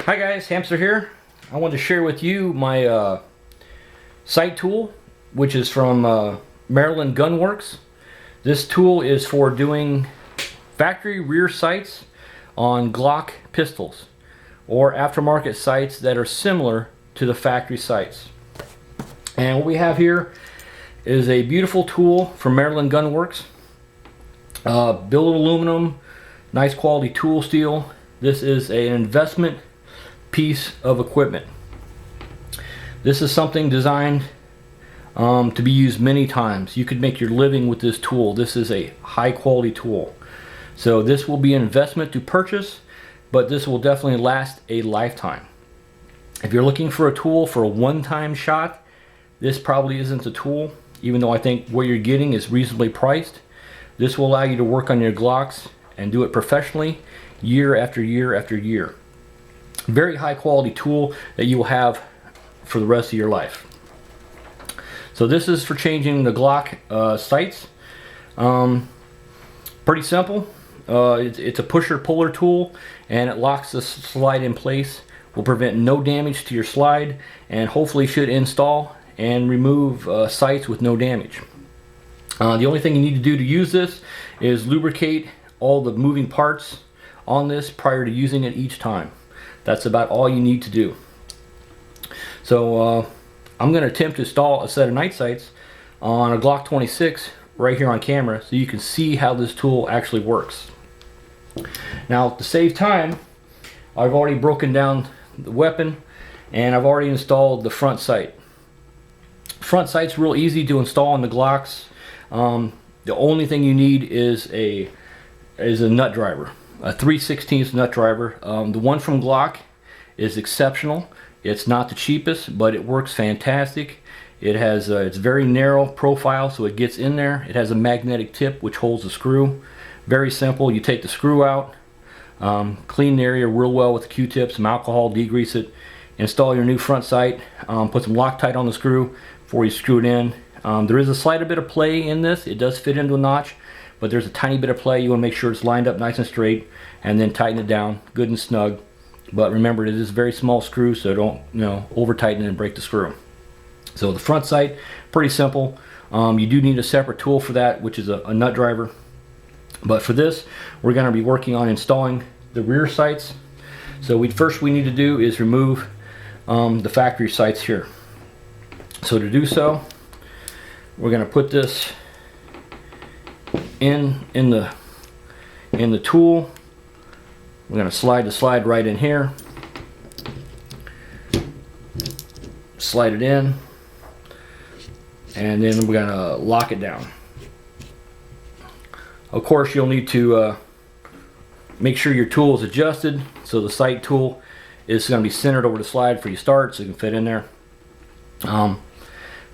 Hi guys, Hamster here. I want to share with you my sight tool, which is from Maryland Gun Works. This tool is for doing factory rear sights on Glock pistols or aftermarket sights that are similar to the factory sights. And what we have here is a beautiful tool from Maryland Gun Works. Billet aluminum, nice quality tool steel. This is an investment piece of equipment. This is something designed to be used many times. You could make your living with this tool. This is a high quality tool. So this will be an investment to purchase, but this will definitely last a lifetime. If you're looking for a tool for a one-time shot, this probably isn't the tool, even though I think what you're getting is reasonably priced. This will allow you to work on your Glocks and do it professionally year after year after year. Very high quality tool that you will have for the rest of your life. So this is for changing the Glock sights. Pretty simple. It's a pusher puller tool, and it locks the slide in place. Will prevent no damage to your slide, and hopefully should install and remove sights with no damage. The only thing you need to do to use this is lubricate all the moving parts on this prior to using it each time. That's about all you need to do. So I'm going to attempt to install a set of night sights on a Glock 26 right here on camera so you can see how this tool actually works. Now, to save time, I've already broken down the weapon and I've already installed the front sight. Front sight's real easy to install on the Glocks. The only thing you need is a nut driver. A 3/16 nut driver. The one from Glock is exceptional. It's not the cheapest, but it works fantastic. It has it's very narrow profile, so it gets in there. It has a magnetic tip which holds the screw. Very simple. You take the screw out, clean the area real well with a Q-tip, some alcohol, degrease it, install your new front sight, put some Loctite on the screw before you screw it in. There is a slight bit of play in this. It does fit into a notch, but there's a tiny bit of play. You want to make sure it's lined up nice and straight, and then tighten it down good and snug. But remember, it is a very small screw, so don't over tighten it and break the screw. So the front sight, pretty simple. You do need a separate tool for that, which is a nut driver. But for this, we're going to be working on installing the rear sights. So first we need to do is remove the factory sights here. So to do so, we're going to put this in the tool. We're going to slide the slide right in here, slide it in, and then we're going to lock it down. Of course, you'll need to make sure your tool is adjusted so the sight tool is going to be centered over the slide for you start, so it can fit in there.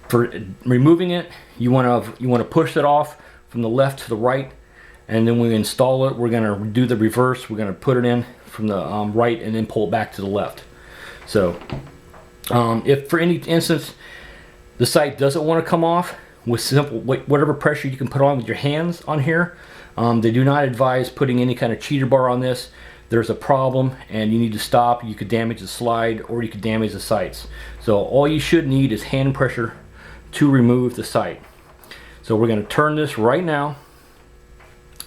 For removing it, you want to push it off from the left to the right, and then when we install it, we're going to do the reverse. We're going to put it in from the right and then pull it back to the left. So if for any instance the sight doesn't want to come off, with simple whatever pressure you can put on with your hands on here, they do not advise putting any kind of cheater bar on this. There's a problem and you need to stop. You could damage the slide or you could damage the sights. So all you should need is hand pressure to remove the sight. So we're going to turn this right now,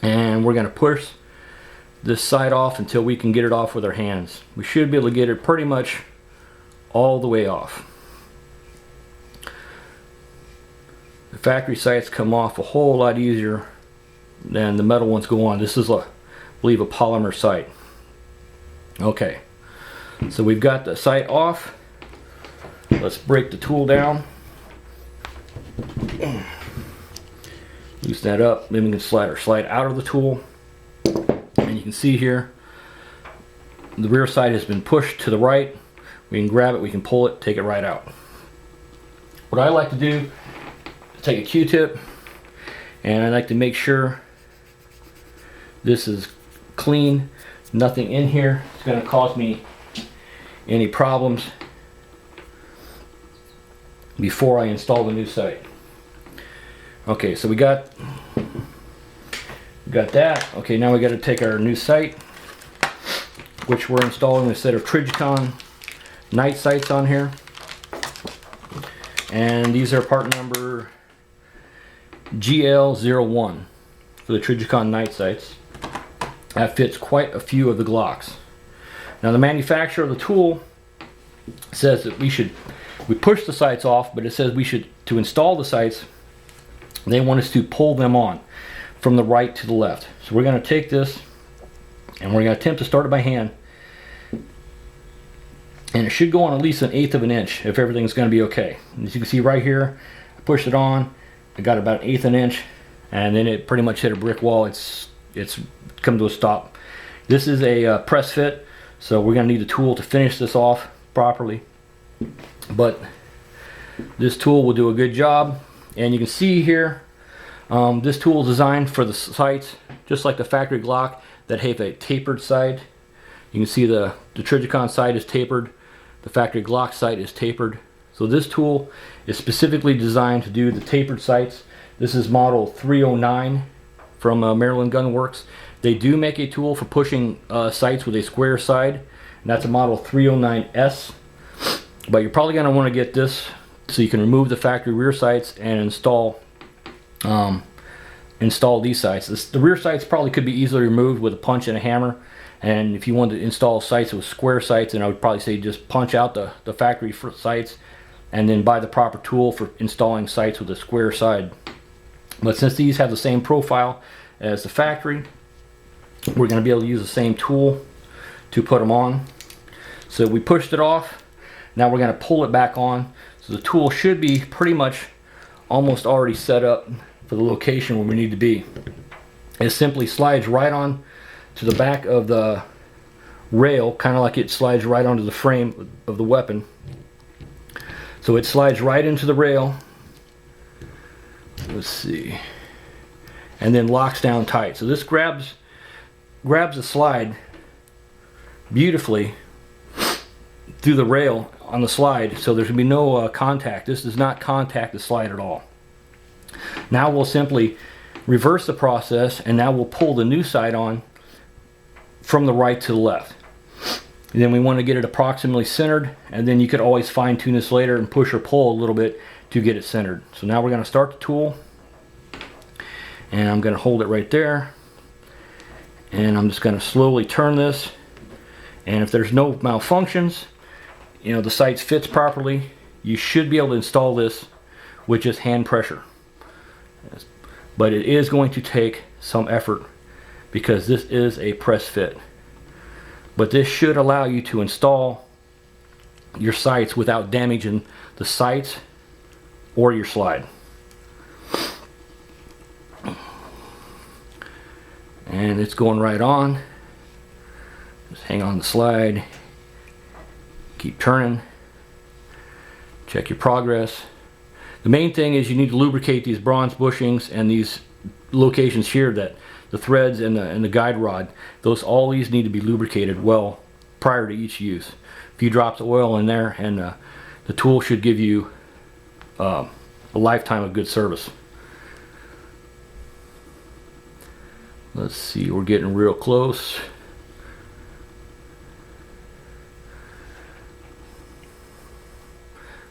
and we're going to push this side off until we can get it off with our hands. We should be able to get it pretty much all the way off. The factory sights come off a whole lot easier than the metal ones go on. This is, I believe, a polymer sight. Okay, so we've got the sight off. Let's break the tool down. Loosen that up, then we can slide out of the tool, and you can see here the rear sight has been pushed to the right. We can grab it, we can pull it, take it right out. What I like to do is take a Q-tip, and I like to make sure this is clean, nothing in here is going to cause me any problems before I install the new sight. Okay, so we got that. Okay, now we got to take our new sight, which we're installing a set of Trigicon night sights on here. And these are part number GL01 for the Trigicon night sights. That fits quite a few of the Glocks. Now the manufacturer of the tool says that we push the sights off, but it says to install the sights, they want us to pull them on from the right to the left. So we're going to take this and we're going to attempt to start it by hand. And it should go on at least 1/8 of an inch if everything's going to be okay. And as you can see right here, I pushed it on, I got about 1/8 of an inch, and then it pretty much hit a brick wall. It's come to a stop. This is a press fit, so we're going to need a tool to finish this off properly. But this tool will do a good job. And you can see here, this tool is designed for the sights, just like the factory Glock, that have a tapered side. You can see the Trigicon side is tapered, the factory Glock sight is tapered. So this tool is specifically designed to do the tapered sights. This is model 309 from Maryland Gun Works. They do make a tool for pushing sights with a square side, and that's a model 309S. But you're probably going to want to get this so you can remove the factory rear sights and install these sights. The rear sights probably could be easily removed with a punch and a hammer. And if you wanted to install sights with square sights, then I would probably say just punch out the factory sights and then buy the proper tool for installing sights with a square side. But since these have the same profile as the factory, we're going to be able to use the same tool to put them on. So we pushed it off. Now we're going to pull it back on. So the tool should be pretty much almost already set up for the location where we need to be. It simply slides right on to the back of the rail, kind of like it slides right onto the frame of the weapon. So it slides right into the rail. Let's see. And then locks down tight. So this grabs the slide beautifully through the rail on the slide, so there's going to be no contact. This does not contact the slide at all. Now we'll simply reverse the process, and now we'll pull the new side on from the right to the left. And then we want to get it approximately centered, and then you could always fine tune this later and push or pull a little bit to get it centered. So now we're going to start the tool, and I'm going to hold it right there, and I'm just going to slowly turn this, and if there's no malfunctions, you know, the sights fits properly, you should be able to install this with just hand pressure. But it is going to take some effort because this is a press fit. But this should allow you to install your sights without damaging the sights or your slide. And it's going right on. Just hang on the slide. Keep turning. Check your progress. The main thing is you need to lubricate these bronze bushings and these locations here, that the threads and the guide rod, all these need to be lubricated well prior to each use. A few drops of oil in there and the tool should give you a lifetime of good service. Let's see, we're getting real close.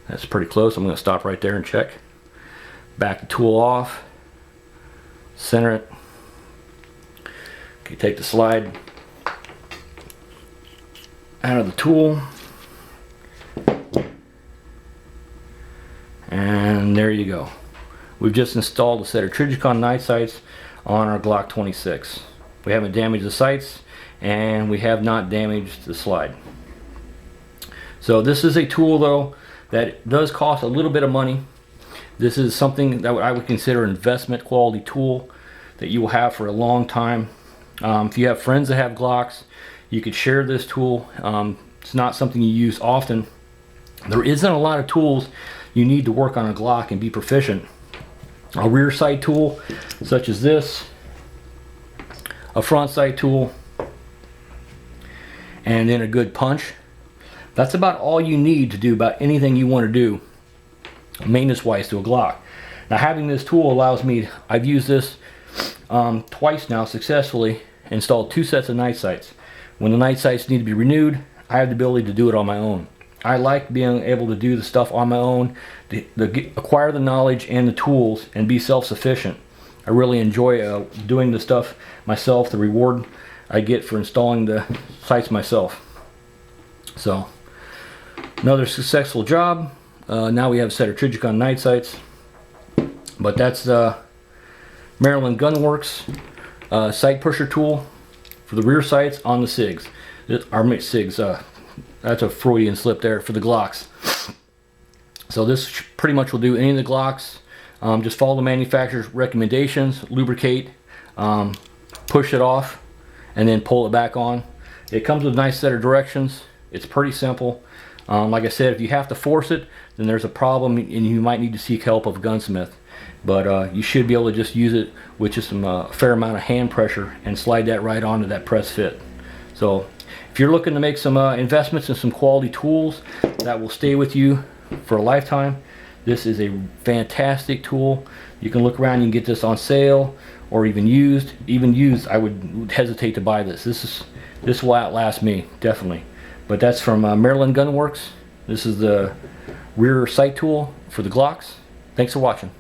That's pretty close. I'm going to stop right there and check. Back the tool off. Center it. Okay, take the slide out of the tool. And there you go. We've just installed a set of Trigicon night sights on our Glock 26. We haven't damaged the sights and we have not damaged the slide. So this is a tool though that does cost a little bit of money. This is something that I would consider an investment quality tool that you will have for a long time. If you have friends that have Glocks, you could share this tool. It's not something you use often. There isn't a lot of tools you need to work on a Glock and be proficient. A rear sight tool such as this, a front sight tool, and then a good punch. That's about all you need to do about anything you want to do maintenance wise to a Glock. Now having this tool allows me, I've used this twice now successfully, installed 2 sets of night sights. when the night sights need to be renewed, I have the ability to do it on my own. I like being able to do the stuff on my own, to acquire the knowledge and the tools and be self-sufficient. I really enjoy doing the stuff myself, the reward I get for installing the sights myself. So, another successful job. Now we have a set of Trijicon night sights. But that's Maryland Gunworks sight pusher tool for the rear sights on the SIGs. Our mixed SIGs. That's a Freudian slip there for the Glocks. So this pretty much will do any of the Glocks. Just follow the manufacturer's recommendations, lubricate, push it off, and then pull it back on. It comes with a nice set of directions. It's pretty simple. Like I said, if you have to force it, then there's a problem and you might need to seek help of a gunsmith. But you should be able to just use it with just some fair amount of hand pressure and slide that right onto that press fit. So if you're looking to make some investments in some quality tools that will stay with you for a lifetime, this is a fantastic tool. You can look around, you can get this on sale or even used. Even used, I would hesitate to buy this. This will outlast me, definitely. But that's from Maryland Gunworks. This is the rear sight tool for the Glocks. Thanks for watching.